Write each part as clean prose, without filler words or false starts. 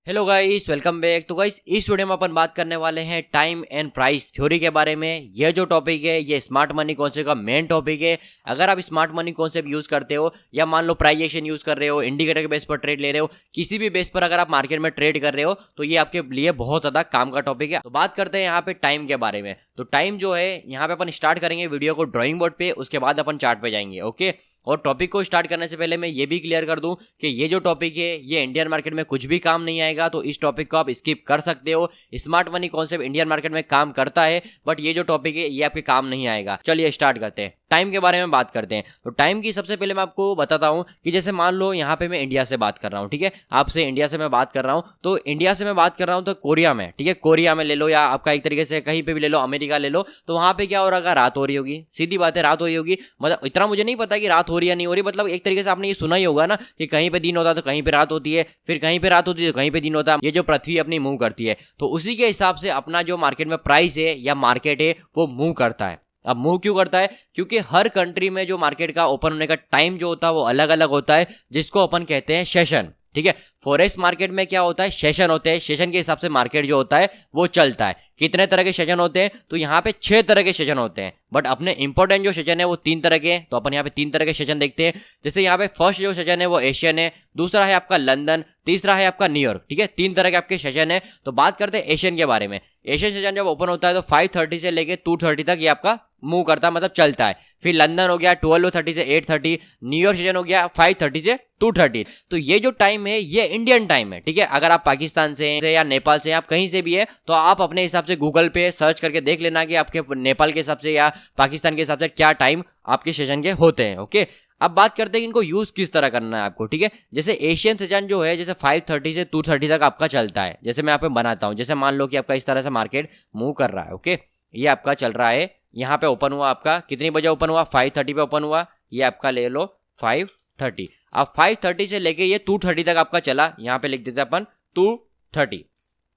Hello guys, welcome back. तो guys, इस video में अपन बात करने वाले हैं टाइम एंड प्राइस थ्योरी के बारे में। ये जो टॉपिक है ये स्मार्ट मनी कॉन्सेप्ट का मेन टॉपिक है। अगर आप स्मार्ट मनी कॉन्सेप्ट यूज करते हो या मान लो प्राइस एक्शन यूज कर रहे हो, इंडिकेटर के बेस पर ट्रेड ले रहे हो, किसी भी बेस पर अगर आप मार्केट में ट्रेड कर रहे हो तो ये आपके लिए बहुत ज्यादा काम का टॉपिक है। तो बात करते हैं यहाँ पे टाइम के बारे में। तो टाइम जो है यहाँ पे अपन स्टार्ट करेंगे वीडियो को ड्रॉइंग बोर्ड पे, उसके बाद अपन चार्ट पे जाएंगे। ओके, और टॉपिक को स्टार्ट करने से पहले मैं ये भी क्लियर कर दूं कि ये जो टॉपिक है ये इंडियन मार्केट में कुछ भी काम नहीं आएगा, तो इस टॉपिक को आप स्किप कर सकते हो। Smart money concept Indian market में काम करता है, बट ये जो टॉपिक है ये आपके काम नहीं आएगा। चलिए स्टार्ट करते हैं, टाइम के बारे में बात करते हैं। तो टाइम की सबसे पहले मैं आपको बताता हूं कि जैसे मान लो यहाँ पे मैं इंडिया से बात कर रहा हूँ, ठीक है, आपसे इंडिया से मैं बात कर रहा हूँ। तो इंडिया से मैं बात कर रहा हूँ तो कोरिया में, ठीक है, कोरिया में ले लो या आपका एक तरीके से कहीं पे भी ले लो, अमेरिका ले लो। तो वहां पे क्या हो रहा है, रात हो रही होगी, सीधी बात है, रात हो रही होगी। मतलब इतना मुझे नहीं पता कि रात हो रही या नहीं हो रही, मतलब एक तरीके से आपने ये सुना ही होगा ना कि कहीं पे दिन होता है तो कहीं पे रात होती है, फिर कहीं पे रात होती है तो कहीं पे दिन होता है। ये जो पृथ्वी अपनी मूव करती है, तो उसी के हिसाब से अपना जो मार्केट में प्राइस है या मार्केट है वो मूव करता है। अब मूव क्यों करता है? क्योंकि हर कंट्री में जो मार्केट का ओपन होने का टाइम जो होता है वो अलग अलग होता है, जिसको अपन कहते हैं सेशन। ठीक है, फॉरेक्स मार्केट में क्या होता है, सेशन होते हैं। सेशन के हिसाब से मार्केट जो होता है वो चलता है। कितने तरह के सेशन होते हैं? तो यहाँ पे 6 तरह के सेशन होते हैं, बट अपने इंपॉर्टेंट जो सेशन है वो 3 तरह के हैं। तो अपन यहाँ पे 3 तरह के सेशन देखते हैं। जैसे यहाँ पे फर्स्ट जो सेशन है वो एशियन है, दूसरा है आपका लंदन, तीसरा है आपका न्यूयॉर्क। ठीक है, 3 तरह के आपके सेशन है। तो बात करते हैं एशियन के बारे में। एशियन सेशन जब ओपन होता है तो 5:30 से लेके 2:30 तक ये आपका मूव करता है, मतलब चलता है। फिर लंदन हो गया 12:30 से 8:30, न्यूयॉर्क सेशन हो गया 5:30 से 2:30। तो ये जो टाइम है ये इंडियन टाइम है। ठीक है, अगर आप पाकिस्तान से या नेपाल से, आप कहीं से भी है तो आप अपने हिसाब से गूगल पे सर्च करके देख लेना कि आपके नेपाल के हिसाब से या पाकिस्तान के हिसाब से क्या टाइम आपके सेशन के होते हैं। ओके, अब बात करते हैं कि इनको यूज किस तरह करना है आपको। ठीक है, जैसे एशियन सेशन जो है जैसे 5:30 से 2:30 तक आपका चलता है। जैसे मैं यहाँ पे बनाता हूँ, जैसे मान लो कि आपका इस तरह से मार्केट मूव कर रहा है। ओके, ये आपका चल रहा है, यहाँ पे ओपन हुआ, आपका कितनी बजे ओपन हुआ, 5:30 पे ओपन हुआ। ये आपका ले लो 5:30। अब 5:30 से लेके ये 2:30 तक आपका चला, यहाँ पे लिख देते अपन 2:30।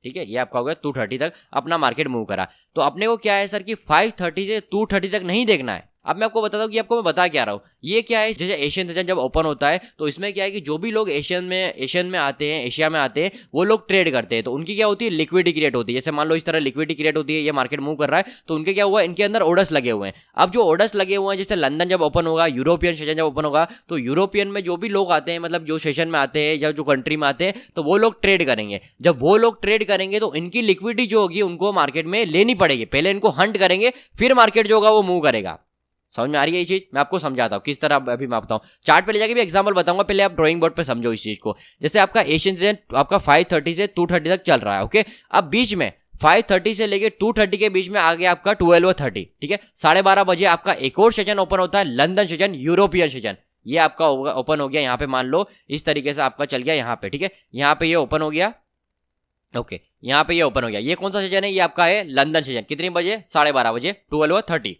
ठीक है, ये आपका हो गया 2:30 तक अपना मार्केट मूव करा। तो अपने को क्या है सर कि 5:30 से 2:30 तक नहीं देखना है। अब मैं आपको बताता हूँ कि आपको मैं बता क्या रहा हूँ। ये क्या है, जैसे एशियन सेशन जब ओपन होता है तो इसमें क्या है कि जो भी लोग एशियन में आते हैं, एशिया में आते हैं, वो लोग ट्रेड करते हैं। तो उनकी क्या होती है, लिक्विडिटी क्रिएट होती है। जैसे मान लो इस तरह लिक्विडिटी क्रिएट होती है, ये मार्केट मूव कर रहा है तो उनके क्या हुआ, इनके अंदर ऑर्डर्स लगे हुए हैं। अब जो ऑर्डर्स लगे हुए हैं, जैसे लंदन जब ओपन होगा, यूरोपियन सेशन जब ओपन होगा, तो यूरोपियन में जो भी लोग आते हैं, मतलब जो सेशन में आते हैं या जो कंट्री में आते हैं, तो वो लोग ट्रेड करेंगे। जब वो लोग ट्रेड करेंगे तो इनकी लिक्विडिटी जो होगी उनको मार्केट में लेनी पड़ेगी। पहले इनको हंट करेंगे, फिर मार्केट जो होगा वो मूव करेगा। समझ में आ रही है ये चीज? मैं आपको समझाता हूँ किस तरह। अभी मैं बताऊँ, चार्ट पे ले जाके भी एग्जांपल बताऊंगा, पहले आप ड्राइंग बोर्ड पे समझो इस चीज को। जैसे आपका एशियन सेशन आपका 5:30 से 2:30 तक चल रहा है। ओके, अब बीच में 5:30 से लेके 2:30 के बीच में आ गया आपका 12:30। ठीक है, 12:30 बजे आपका एक और सेशन ओपन होता है, लंदन सेशन, यूरोपियन सेशन। ये आपका ओपन हो गया, यहाँ पे मान लो इस तरीके से आपका चल गया यहाँ पे। ठीक है, यहाँ पे ये ओपन हो गया। ओके, यहाँ पे ये ओपन हो गया। ये कौन सा सेशन है, ये आपका है लंदन सेशन। कितने बजे, 12:30 बजे, 12:30।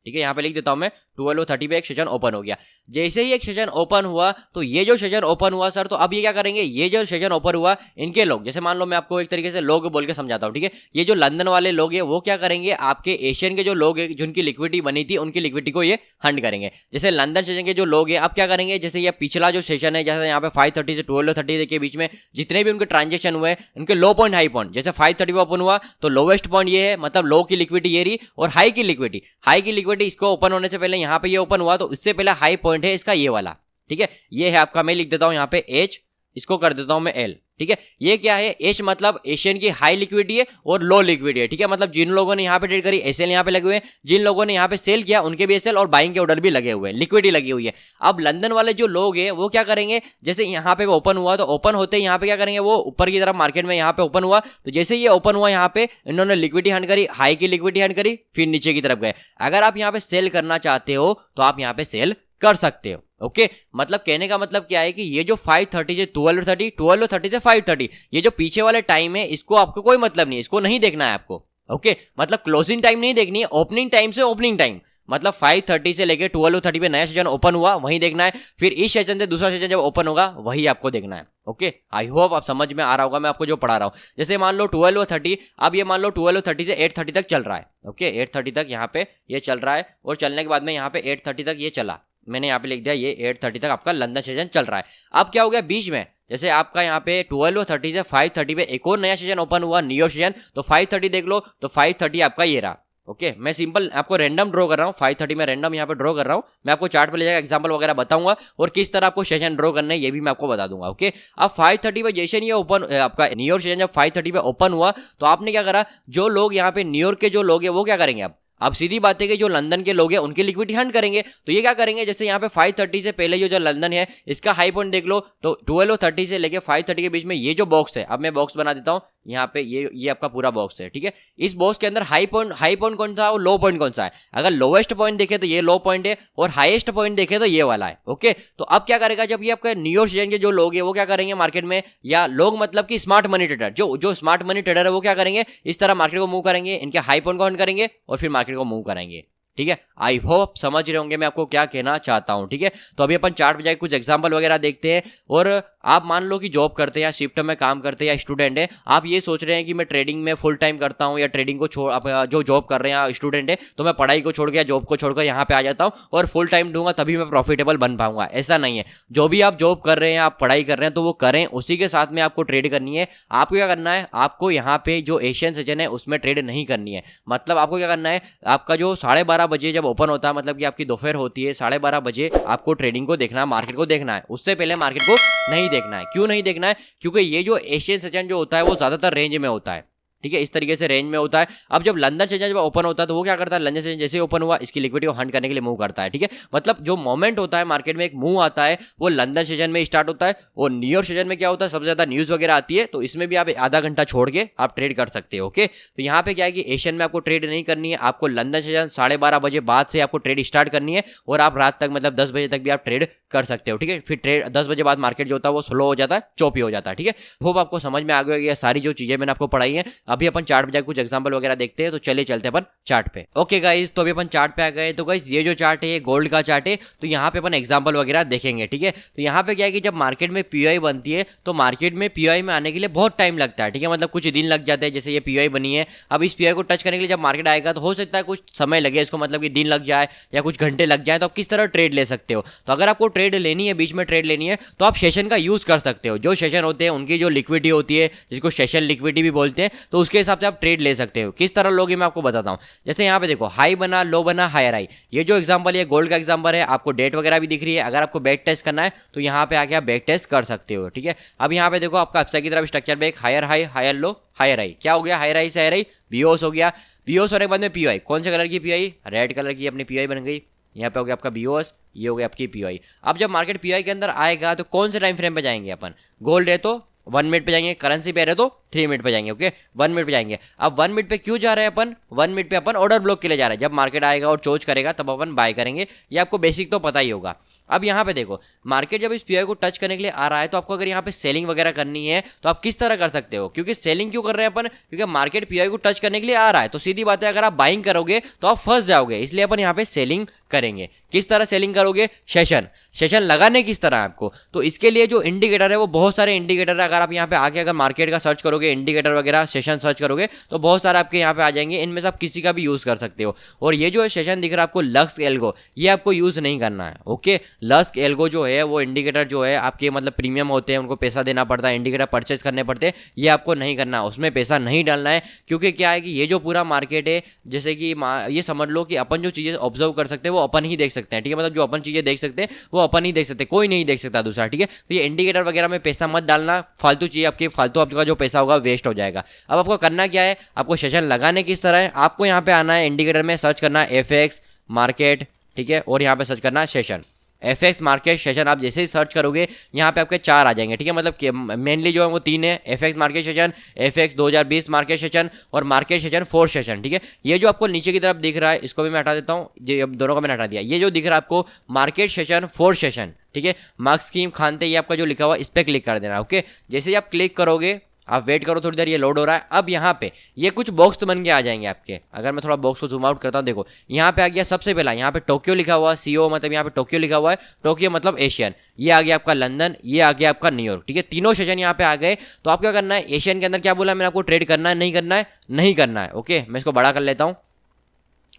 ठीक है, यहाँ पे लिख देता हूं मैं 12:30 पे एक सेशन ओपन हो गया। जैसे ही एक सेशन ओपन हुआ तो ये जो सेशन ओपन हुआ सर, तो अब ये क्या करेंगे, ये जो सेशन ओपन हुआ इनके लोग, जैसे मान लो मैं आपको एक तरीके से लोग बोल के समझाता हूँ। ठीक है, ये जो लंदन वाले लोग हैं वो क्या करेंगे, आपके एशियन के जो लोग हैं जिनकी लिक्विडिटी बनी थी उनकी लिक्विडिटी को ये हंट करेंगे। जैसे लंदन सेशन के जो लोग हैं अब क्या करेंगे, जैसे ये पिछला जो सेशन है, जैसे यहाँ पे 5:30 से 12:30 के बीच में जितने भी उनके ट्रांजेक्शन हुए, उनके लो पॉइंट हाई पॉइंट, जैसे 5:30 पे ओपन हुआ तो लोवेस्ट पॉइंट ये है, मतलब लो की लिक्विडिटी ये रही, और हाई की लिक्विडिटी इसको ओपन होने से पहले यहाँ पे ये ओपन हुआ तो इससे पहले हाई पॉइंट है इसका ये वाला। ठीक है, ये है आपका, मैं लिख देता हूं यहाँ पे एच, इसको कर देता हूं मैं एल। ठीक है, ये क्या है, एच मतलब एशियन की हाई लिक्विडिटी है और लो लिक्विडिटी है। ठीक है, मतलब जिन लोगों ने यहाँ पे ट्रेड करी एसएल यहाँ पे लगे हुए हैं, जिन लोगों ने यहाँ पे सेल किया उनके भी एसएल और बाइंग के ऑर्डर भी लगे हुए हैं, लिक्विडिटी लगी हुई है। अब लंदन वाले जो लोग हैं वो क्या करेंगे, जैसे यहाँ पे ओपन हुआ तो ओपन होते यहाँ पे क्या करेंगे, वो ऊपर की तरफ मार्केट में यहाँ पे ओपन हुआ, तो जैसे ये ओपन हुआ यहाँ पे इन्होंने लिक्विडिटी हंट करी, हाई की लिक्विडिटी हंट करी, फिर नीचे की तरफ गए। अगर आप यहाँ पे सेल करना चाहते हो तो आप यहाँ पे सेल कर सकते हो। ओके, मतलब कहने का मतलब क्या है कि ये जो 5:30 से 12:30, 12:30 से 5:30, ये जो पीछे वाले टाइम है इसको आपको कोई मतलब नहीं, इसको नहीं देखना है आपको। ओके, मतलब क्लोजिंग टाइम नहीं देखनी है, ओपनिंग टाइम से ओपनिंग टाइम, मतलब 5:30 से लेके 12:30 पे नया सेशन ओपन हुआ वहीं देखना है, फिर इस सेशन से दूसरा सेशन जब ओपन होगा वही आपको देखना है। ओके, आई होप आप समझ में आ रहा होगा मैं आपको जो पढ़ा रहा हूँ। जैसे मान लो 12:30, अब ये मान लो 12:30 से 8:30 तक चल रहा है। ओके, 8:30 तक यहाँ पे ये चल रहा है, और चलने के बाद में यहाँ पे 8:30 तक ये चला, मैंने यहाँ पे लिख दिया ये 8:30 तक आपका लंदन सेशन चल रहा है। अब क्या हो गया, बीच में जैसे आपका यहाँ पे 12:30 से 5:30 पे एक और नया सेशन ओपन हुआ, न्यूयॉर्क सेशन, तो 5:30 देख लो, तो 5:30 आपका ये रहा। ओके मैं सिंपल आपको रैंडम ड्रॉ कर रहा हूँ, 5:30 में रैंडम यहाँ पे ड्रॉ कर रहा हूँ। मैं आपको चार्ट पे ले जाकर एग्जांपल वगैरह बताऊंगा और किस तरह आपको सेशन ड्रॉ करना है ये भी मैं आपको बता दूंगा। ओके अब 5:30 पे जैसे नहीं ओपन, आपका न्यूयॉर्क सेशन जब 5:30 पे ओपन हुआ तो आपने क्या करा, जो लोग यहाँ पे न्यूयॉर्क के जो लोग हैं वो क्या करेंगे, अब सीधी बात है कि जो लंदन के लोग हैं उनकी लिक्विडिटी हंट करेंगे। तो ये क्या करेंगे, जैसे यहाँ पे 5:30 से पहले जो लंदन है इसका हाई पॉइंट देख लो, तो 12:30 से लेके 5:30 के बीच में ये जो बॉक्स है, अब मैं बॉक्स बना देता हूँ यहाँ पे, ये आपका पूरा बॉक्स है, ठीक है। इस बॉक्स के अंदर हाई पॉइंट कौन सा है और लो पॉइंट कौन सा है। अगर लोवेस्ट पॉइंट देखे तो ये लो पॉइंट है और हाईएस्ट पॉइंट देखे तो ये वाला है। ओके तो अब क्या करेगा, जब ये आपका न्यूयॉर्क सेशन के जो लोग हैं वो क्या करेंगे मार्केट में, या लोग मतलब कि स्मार्ट मनी ट्रेडर, जो स्मार्ट मनी ट्रेडर है वो क्या करेंगे, इस तरह मार्केट को मूव करेंगे, इनके हाई पॉइंट को हंट करेंगे और फिर मार्केट को मूव करेंगे। ठीक है, आई होप समझ रहे होंगे मैं आपको क्या कहना चाहता हूं। ठीक है, तो अभी अपन चार्ट पे जाके कुछ एग्जांपल वगैरह देखते हैं। और आप मान लो कि जॉब करते हैं या शिफ्ट में काम करते हैं या स्टूडेंट है, आप ये सोच रहे हैं कि मैं ट्रेडिंग में फुल टाइम करता हूं या ट्रेडिंग को छोड़, जो जॉब कर रहे हैं स्टूडेंट है तो मैं पढ़ाई को छोड़ के या जॉब को छोड़कर यहाँ पे आ जाता हूँ और फुल टाइम दूंगा तभी मैं प्रॉफिटेबल बन पाऊंगा। ऐसा नहीं है, जो भी आप जॉब कर रहे हैं, आप पढ़ाई कर रहे हैं तो वो करें, उसी के साथ में आपको ट्रेड करनी है। आपको क्या करना है, आपको यहाँ पे जो एशियन सेशन है उसमें ट्रेड नहीं करनी है। मतलब आपको क्या करना है, आपका जो 12:30 बजे जब ओपन होता है, मतलब कि आपकी दोपहर होती है, 12:30 बजे आपको ट्रेडिंग को देखना है, मार्केट को देखना है, उससे पहले मार्केट को नहीं देखना है। क्यों नहीं देखना है, क्योंकि ये जो एशियन सेशन जो होता है वो ज्यादातर रेंज में होता है। ठीक है, इस तरीके से रेंज में होता है। अब जब लंदन सेशन जब ओपन होता है तो वो क्या करता है, लंदन सेशन जैसे ओपन हुआ इसकी लिक्विडिटी को हंट करने के लिए मूव करता है। ठीक है, मतलब जो मोमेंट होता है मार्केट में, एक मूव आता है वो लंदन सेशन में स्टार्ट होता है। और न्यूयॉर्क सेशन में क्या होता है, सबसे ज्यादा न्यूज वगैरह आती है, तो इसमें भी आप आधा घंटा छोड़ के आप ट्रेड कर सकते हो। ओके, तो यहाँ पे क्या है कि एशियन में आपको ट्रेड नहीं करनी है, आपको लंदन सेशन 12:30 बजे बाद से आपको ट्रेड स्टार्ट करनी है और आप रात तक मतलब 10 बजे तक भी आप ट्रेड कर सकते हो। ठीक है, फिर ट्रेड 10 बजे बाद मार्केट जो होता है वो स्लो हो जाता है, चौपी हो जाता है। ठीक है, होप आपको समझ में आ गया ये सारी जो चीजें मैंने आपको पढ़ाई है। अभी अपन चार्ट पे कुछ एग्जांपल वगैरह देखते हैं, तो चलिए चलते हैं अपन चार्ट पे। ओके गाइस, तो अभी अपन चार्ट पे आ गए। तो गाइस ये जो चार्ट है ये गोल्ड का चार्ट है, तो यहाँ पे अपन एग्जांपल वगैरह देखेंगे। ठीक है, तो यहाँ पे क्या है कि जब मार्केट में पीओआई बनती है तो मार्केट में पीओआई में आने के लिए बहुत टाइम लगता है। ठीक है, मतलब कुछ दिन लग जाते हैं। जैसे ये पीओआई बनी है, अब इस पीओआई को टच करने के लिए जब मार्केट आएगा तो हो सकता है कुछ समय लगे इसको, मतलब कि दिन लग जाए या कुछ घंटे लग जाए। तो आप किस तरह ट्रेड ले सकते हो, तो अगर आपको ट्रेड लेनी है, बीच में ट्रेड लेनी है, तो आप सेशन का यूज कर सकते हो। जो सेशन होते हैं उनकी जो लिक्विडिटी होती है, जिसको सेशन लिक्विडिटी भी बोलते हैं, तो उसके हिसाब से आप ट्रेड ले सकते हो। किस तरह लोगे मैं आपको बताता हूं। जैसे यहाँ पे देखो, हाई बना, लो बना, हायर हाई, ये जो एग्जांपल है गोल्ड का एग्जांपल है। आपको डेट वगैरह भी दिख रही है। अगर आपको बैक टेस्ट करना है तो यहाँ पे आके आप बैक टेस्ट कर सकते हो। ठीक है, अब यहाँ पे देखो आपका अपसाइड की तरफ structure back, higher high, higher low, higher high, क्या हो गया, हायर हाई से हायर हाई, बीओस हो गया। बीओस होने के बाद में पीओआई, कौन से कलर की पीओआई, रेड कलर की अपनी पीओआई बन गई। यहाँ पे हो गया आपका बीओस, ये हो गया आपकी पीओआई। अब जब मार्केट पीओआई के अंदर आएगा तो कौन से टाइम फ्रेम पे जाएंगे अपन, गोल्ड है तो 1 मिनट पे जाएंगे, करेंसी पे है तो 3 मिनट पे जाएंगे। ओके, 1 मिनट पे जाएंगे। अब 1 मिनट पे क्यों जा रहे हैं अपन, 1 मिनट पे अपन ऑर्डर ब्लॉक के लिए जा रहे हैं। जब मार्केट आएगा और चोज करेगा तब अपन बाय करेंगे, ये आपको बेसिक तो पता ही होगा। अब यहाँ पे देखो, मार्केट जब इस पीओआई को टच करने के लिए आ रहा है तो आपको अगर यहाँ पे सेलिंग वगैरह करनी है तो आप किस तरह कर सकते हो, क्योंकि सेलिंग क्यों कर रहे हैं अपन, क्योंकि मार्केट पीओआई को टच करने के लिए आ रहा है। तो सीधी बात है, अगर आप बाइंग करोगे तो आप फंस जाओगे, इसलिए अपन यहाँ पे सेलिंग करेंगे। किस तरह सेलिंग करोगे, सेशन लगाने किस तरह आपको, तो इसके लिए जो इंडिकेटर है वो बहुत सारे इंडिकेटर है। अगर आप यहाँ पे आके अगर मार्केट का सर्च करोगे, इंडिकेटर वगैरह सेशन सर्च करोगे तो बहुत सारे आपके यहाँ पे आ जाएंगे, इनमें से आप किसी का भी यूज कर सकते हो। और ये जो सेशन दिख रहा है आपको लक्स एल्गो, ये आपको यूज नहीं करना है। ओके, लक्स एल्गो जो है वो इंडिकेटर जो है आपके मतलब प्रीमियम होते हैं, उनको पैसा देना पड़ता है, इंडिकेटर परचेज करने पड़ते हैं, ये आपको नहीं करना, उसमें पैसा नहीं डालना है। क्योंकि क्या है कि ये जो पूरा मार्केट है, जैसे कि ये समझ लो कि अपन जो चीजें ऑब्जर्व कर सकते हैं वो अपन ही देख सकते हैं। ठीक है, मतलब जो अपन चीजें देख सकते हैं वो अपन ही देख सकते हैं, कोई नहीं देख सकता दूसरा। ठीक है, तो ये इंडिकेटर वगैरह में पैसा मत डालना, फालतू चीज आपकी, फालतू आपका जो पैसा होगा वेस्ट हो जाएगा। अब आपको करना क्या है, आपको सेशन लगाने किस तरह है, आपको यहाँ पे आना है, इंडिकेटर में सर्च करना है एफएक्स मार्केट। ठीक है, और यहाँ पे सर्च करना है सेशन, एफएक्स मार्केट सेशन। आप जैसे ही सर्च करोगे यहाँ पे आपके 4 आ जाएंगे। ठीक है, मतलब मेनली जो है वो 3 है, FX market session, FX 2020 market session और मार्केट सेशन 4 सेशन। ठीक है, ये जो आपको नीचे की तरफ दिख रहा है इसको भी मैं हटा देता हूँ, ये दोनों को मैंने हटा दिया। ये जो दिख रहा है आपको मार्केट सेशन 4 सेशन, ठीक है, मार्क्स स्कीम खानते, ये आपका जो लिखा हुआ इस पर क्लिक कर देना। ओके, जैसे ही आप क्लिक करोगे, आप वेट करो थोड़ी देर, ये लोड हो रहा है। अब यहाँ पे ये कुछ बॉक्स बन के आ जाएंगे आपके। अगर मैं थोड़ा बॉक्स को जूम आउट करता हूँ, देखो यहाँ पे आ गया सबसे पहला, यहाँ पे टोक्यो लिखा हुआ है, सीओ मतलब यहाँ पे टोक्यो लिखा हुआ है, टोक्यो मतलब एशियन। ये आ गया आपका लंदन, ये आ गया आपका न्यूयॉर्क। ठीक है, तीनों सेशन यहाँ पे आ गए। तो आप क्या करना है, एशियन के अंदर क्या बोला मैंने आपको, ट्रेड करना है, नहीं करना है, नहीं करना है। ओके, मैं इसको बड़ा कर लेता हूँ।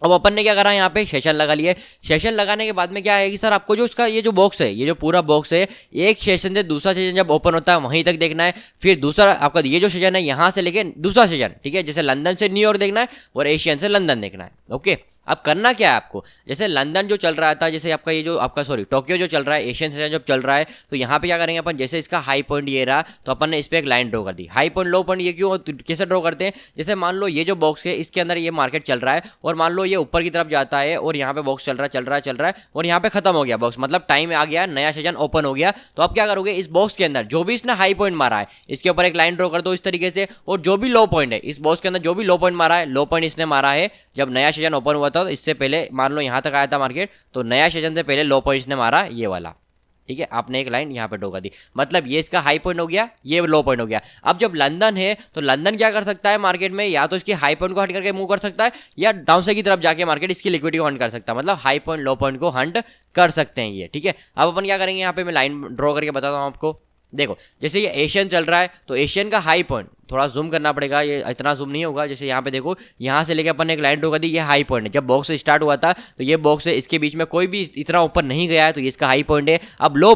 अब अपन ने क्या करा, यहाँ पे सेशन लगा लिया। सेशन लगाने के बाद में क्या है कि सर आपको जो उसका ये जो बॉक्स है, ये जो पूरा बॉक्स है, एक सेशन से दूसरा सेशन जब ओपन होता है वहीं तक देखना है। फिर दूसरा आपका ये जो सेशन है यहाँ से लेके दूसरा सेशन, ठीक है, जैसे लंदन से न्यूयॉर्क देखना है और एशियन से लंदन देखना है। ओके, अब करना क्या है आपको, जैसे लंदन जो चल रहा था, जैसे आपका ये जो आपका सॉरी टोक्यो जो चल रहा है, एशियन सेशन जब चल रहा है, तो यहाँ पे क्या करेंगे अपन, जैसे इसका हाई पॉइंट ये रहा तो अपन ने इस पर एक लाइन ड्रॉ कर दी। हाई पॉइंट लो पॉइंट ये क्यों कैसे ड्रॉ करते हैं, जैसे मान लो ये जो बॉक्स है इसके अंदर ये मार्केट चल रहा है और मान लो ये ऊपर की तरफ जाता है और यहाँ पे बॉक्स चल रहा है और यहाँ पे खत्म हो गया बॉक्स, मतलब टाइम आ गया, नया सेशन ओपन हो गया। तो आप क्या करोगे, इस बॉक्स के अंदर जो भी इसने हाई पॉइंट मारा है इसके ऊपर एक लाइन ड्रॉ कर दो इस तरीके से, और जो भी लो पॉइंट है इस बॉक्स के अंदर जो भी लो पॉइंट मारा है, लो पॉइंट इसने मारा है जब नया सेशन ओपन हुआ था, तो इससे पहले मान लो यहाँ तक आया था मार्केट, तो नया सेशन से पहले लो पॉइंट इसने मारा ये वाला, ठीक है। आपने एक लाइन यहाँ पे ड्रॉ कर दी, मतलब ये इसका हाई पॉइंट हो गया, ये लो पॉइंट हो गया। अब जब लंदन है तो लंदन क्या कर सकता है मार्केट में, या तो इसकी हाई पॉइंट को हंट करके मूव कर सकता है, या डाउन साइड की तरफ जाके मार्केट इसकी लिक्विडिटी को हंट कर सकता है, मतलब हाई पॉइंट लो पॉइंट को हंट कर सकते हैं ये, ठीक है। अब अपन क्या करेंगे, यहाँ पे मैं लाइन ड्रॉ करके बताता हूँ आपको। देखो जैसे ये एशियन चल रहा है तो एशियन का हाई पॉइंट, थोड़ा जूम करना पड़ेगा, ये इतना जूम नहीं होगा, जैसे यहाँ पे देखो यहाँ से लेके अपन ने एक लाइन ड्रॉ कर दी, ये हाई पॉइंट है। जब बॉक्स स्टार्ट हुआ था तो ये बॉक्स है, इसके बीच में कोई भी इतना ऊपर नहीं गया है, तो ये इसका हाई पॉइंट है। अब लो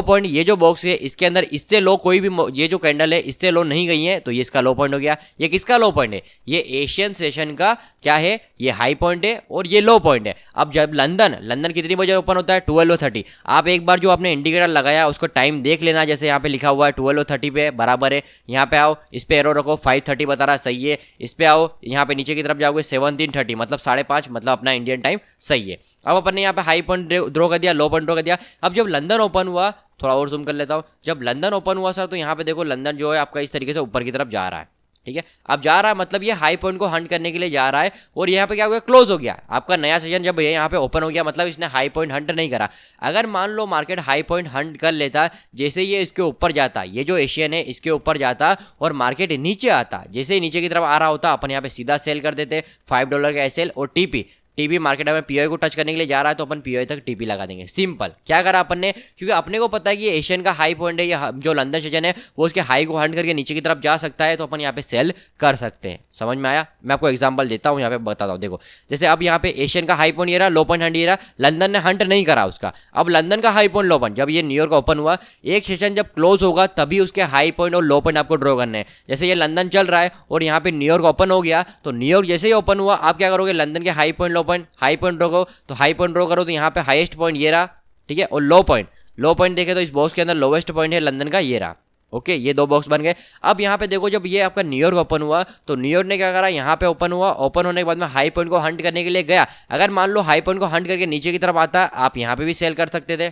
पॉइंट ये जो बॉक्स है इसके अंदर इससे लो कोई भी ये जो कैंडल है इससे लो नहीं गई है, तो ये इसका लो पॉइंट हो गया। ये किसका लो पॉइंट है, ये एशियन सेशन का क्या है, ये हाई पॉइंट है और ये लो पॉइंट है। अब जब लंदन कितनी बजे ओपन होता है, 12:30। आप एक बार जो आपने इंडिकेटर लगाया उसको टाइम देख लेना, जैसे यहाँ पे लिखा हुआ है 12:30 पे बराबर है। यहाँ पे आओ, इस पे एरो रखो, 5:30 बता रहा है, सही है। इस पे आओ, यहाँ पे नीचे की तरफ जाओगे 17:30, मतलब 5:30, मतलब अपना इंडियन टाइम सही है। अब अपन ने यहाँ पे हाई पॉइंट ड्रॉ कर दिया, लो पॉइंट ड्रॉ कर दिया। अब जब लंदन ओपन हुआ, थोड़ा और जूम कर लेता हूँ, जब लंदन ओपन हुआ सर, तो यहाँ पे देखो लंदन जो है आपका इस तरीके से ऊपर की तरफ जा रहा है, ठीक है। अब जा रहा है मतलब ये हाई पॉइंट को हंट करने के लिए जा रहा है, और यहाँ पे क्या हो गया, क्लोज हो गया आपका नया सेशन। जब ये यहाँ पे ओपन हो गया मतलब इसने हाई पॉइंट हंट नहीं करा। अगर मान लो मार्केट हाई पॉइंट हंट कर लेता, जैसे ये इसके ऊपर जाता, ये जो एशियन है इसके ऊपर जाता और मार्केट नीचे आता, जैसे ही नीचे की तरफ आ रहा होता, अपन यहाँ पे सीधा सेल कर देते $5 का एसएल और टीपी मार्केट में पीओआई को टच करने के लिए जा रहा है तो अपन पीओआई तक टीपी लगा देंगे। सिंपल, क्या करा अपन ने, क्योंकि अपने को पता है कि ये एशियन का हाई पॉइंट है, ये जो लंदन सेशन है वो उसके हाई को हंट करके नीचे की तरफ जा सकता है, तो अपन यहाँ पे सेल कर सकते हैं। समझ में आया, मैं आपको एग्जांपल देता हूँ, यहाँ पे बताता हूँ। देखो जैसे अब यहाँ पे एशियन का हाई पॉइंट ये रहा, लो पॉइंट हंट ये रहा, लंदन ने हंट नहीं करा उसका। अब लंदन का हाई पॉइंट लो पॉइंट, जब ये न्यूयॉर्क ओपन हुआ, एक सेशन जब क्लोज होगा तभी उसके हाई पॉइंट और लो पॉइंट आपको ड्रॉ करने हैं। जैसे ये लंदन चल रहा है और यहाँ पे न्यूयॉर्क ओपन हो गया, तो न्यूयॉर्क जैसे ही ओपन हुआ आप क्या करोगे, लंदन के हाई पॉइंट लो पॉइंट, हाई पॉइंट ड्रॉ करो, तो हाई पॉइंट ड्रॉ करो तो यहाँ पे हाईएस्ट पॉइंट ये रहा, ठीक है, और लो पॉइंट देखे तो इस बॉक्स के अंदर लोवेस्ट पॉइंट है लंदन का, ये रहा। ओके, ये दो बॉक्स बन गए। अब यहाँ पे देखो जब ये आपका न्यूयॉर्क ओपन हुआ तो न्यूयॉर्क ने क्या करा, यहाँ पे ओपन हुआ, ओपन होने के बाद में हाई पॉइंट को हंट करने के लिए गया। अगर मान लो हाई पॉइंट को हंट करके नीचे की तरफ आता, आप यहाँ पे भी सेल कर सकते थे।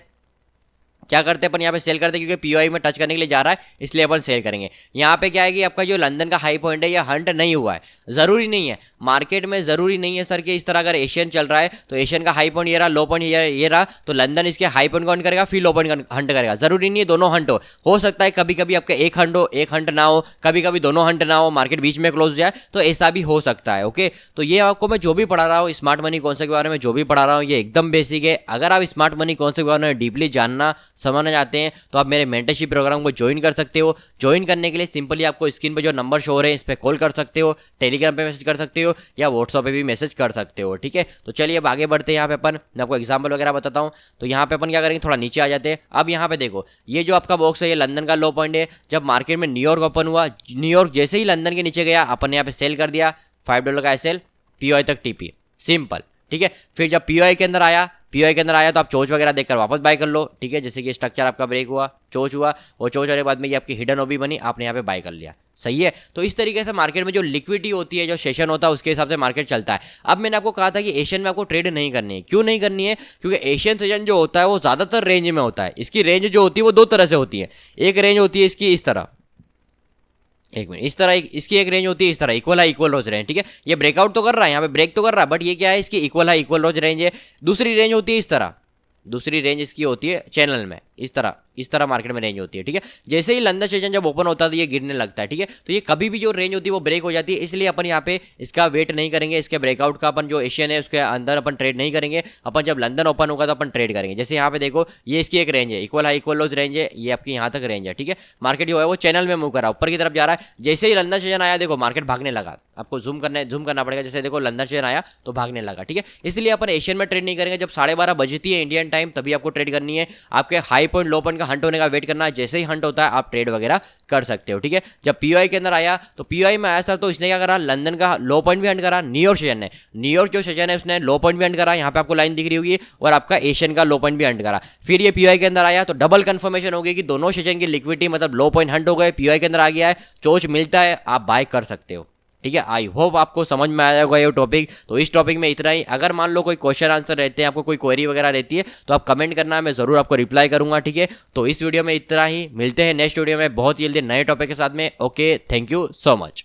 क्या करते हैं अपन यहाँ पे सेल करते हैं, क्योंकि पीओआई में टच करने के लिए जा रहा है इसलिए अपन सेल करेंगे। यहाँ पे क्या है कि आपका जो लंदन का हाई पॉइंट है ये हंट नहीं हुआ है, जरूरी नहीं है मार्केट में, जरूरी नहीं है सर कि इस तरह अगर एशियन चल रहा है तो एशियन का हाई पॉइंट ये रहा, लो पॉइंट ये रहा, तो लंदन इसके हाई पॉइंट को हंट करेगा फिर लो पॉइंट हंट करेगा, जरूरी नहीं है दोनों हंट हो सकता है कभी कभी आपका एक हंट हो, एक हंट ना हो, कभी कभी दोनों हंट ना हो, मार्केट बीच में क्लोज हो जाए, तो ऐसा भी हो सकता है। ओके, तो ये आपको मैं जो भी पढ़ा रहा हूँ स्मार्ट मनी कॉन्सेप्ट के बारे में, जो भी पढ़ा रहा हूँ ये एकदम बेसिक है। अगर आप स्मार्ट मनी कॉन्सेप्ट के बारे में डीपली जानना समझना चाहते हैं तो आप मेरे मेंटरशिप प्रोग्राम को ज्वाइन कर सकते हो। ज्वाइन करने के लिए सिंपली आपको स्क्रीन पे जो नंबर शो हो रहे हैं इस पे कॉल कर सकते हो, टेलीग्राम पे मैसेज कर सकते हो या व्हाट्सएप पे भी मैसेज कर सकते हो, ठीक है। तो चलिए अब आगे बढ़ते हैं। यहाँ पे अपन मैं आपको एग्जांपल वगैरह बताता हूँ। तो यहाँ पे अपन क्या करेंगे, थोड़ा नीचे आ जाते हैं। अब यहाँ पे देखो ये जो आपका बॉक्स है ये लंदन का लो पॉइंट है। जब मार्केट में न्यूयॉर्क ओपन हुआ, न्यूयॉर्क जैसे ही लंदन के नीचे गया अपन ने यहाँ पे सेल कर दिया, $5 का एसएल, पीओआई तक टीपी, सिंपल, ठीक है। फिर जब पीओआई के अंदर आया तो आप चोच वगैरह देखकर वापस बाय कर लो, ठीक है। जैसे कि स्ट्रक्चर आपका ब्रेक हुआ, चोच हुआ, और चोच होने के बाद में ये आपकी हिडन ओबी बनी, आपने यहाँ पे बाय कर लिया, सही है। तो इस तरीके से मार्केट में जो लिक्विडिटी होती है, जो सेशन होता है, उसके हिसाब से मार्केट चलता है। अब मैंने आपको कहा था कि एशियन में आपको ट्रेड नहीं करनी है। क्यों नहीं करनी है? क्योंकि एशियन सेशन जो होता है वो ज़्यादातर रेंज में होता है। इसकी रेंज जो होती है वो दो तरह से होती है। एक रेंज होती है इसकी इस तरह, एक मिनट, इस तरह इसकी एक रेंज होती है, इस तरह इक्वल रोज रेंज, ठीक है। ये ब्रेकआउट तो कर रहा है, यहाँ पे ब्रेक तो कर रहा है, बट ये क्या है, इसकी इक्वल रोज रेंज है। दूसरी रेंज होती है इस तरह, दूसरी रेंज इसकी होती है चैनल में इस तरह, इस तरह मार्केट में रेंज होती है, ठीक है। जैसे ही लंदन सेशन जब ओपन होता है तो ये गिरने लगता है, ठीक है। तो ये कभी भी जो रेंज होती है वो ब्रेक हो जाती है, इसलिए अपन यहाँ पे इसका वेट नहीं करेंगे, इसके ब्रेकआउट का अपन जो एशियन है उसके अंदर अपन ट्रेड नहीं करेंगे। अपन जब लंदन ओपन होगा तो अपन ट्रेड करेंगे। जैसे यहाँ पे देखो ये इसकी एक रेंज है, इक्वल हाई इक्वल लोज रेंज है, ये आपकी यहाँ तक रेंज है, ठीक है। मार्केट जो है वो चैनल में मूव कर रहा है, ऊपर की तरफ जा रहा है। जैसे ही लंदन सेशन आया देखो मार्केट भागने लगा, आपको जूम करना पड़ेगा। जैसे देखो लंदन सेशन आया तो भागने लगा, ठीक है। इसलिए अपन एशियन में ट्रेड नहीं करेंगे। जब 12:30 बजती है इंडियन टाइम तभी आपको ट्रेड करनी है। आपके हाई पॉइंट लो पॉइंट का हंट होने का वेट करना है, जैसे ही हंट होता है आप ट्रेड वगैरह कर सकते हो, ठीक है। जब पीओआई के अंदर आया तो पीओआई में आया सर तो इसने क्या करा, लंदन का लो पॉइंट भी हंट करा, न्यूयॉर्क सेशन ने, न्यूयॉर्क जो सेशन है उसने लो पॉइंट भी हंट करा, यहाँ पे आपको लाइन दिख रही होगी, और आपका एशियन का लो पॉइंट भी हंट करा। फिर ये पीओआई के अंदर आया तो डबल कंफर्मेशन हो गई कि दोनों सेशन की लिक्विडिटी मतलब लो पॉइंट हंट हो गए, पीओआई के अंदर आ गया है, चोच मिलता है, आप बाय कर सकते हो, ठीक है। आई होप आपको समझ में आया होगा ये टॉपिक। तो इस टॉपिक में इतना ही। अगर मान लो कोई क्वेश्चन आंसर रहते हैं, आपको कोई क्वेरी वगैरह रहती है तो आप कमेंट करना, मैं जरूर आपको रिप्लाई करूंगा, ठीक है। तो इस वीडियो में इतना ही, मिलते हैं नेक्स्ट वीडियो में बहुत जल्दी नए टॉपिक के साथ में। Okay, thank you so much.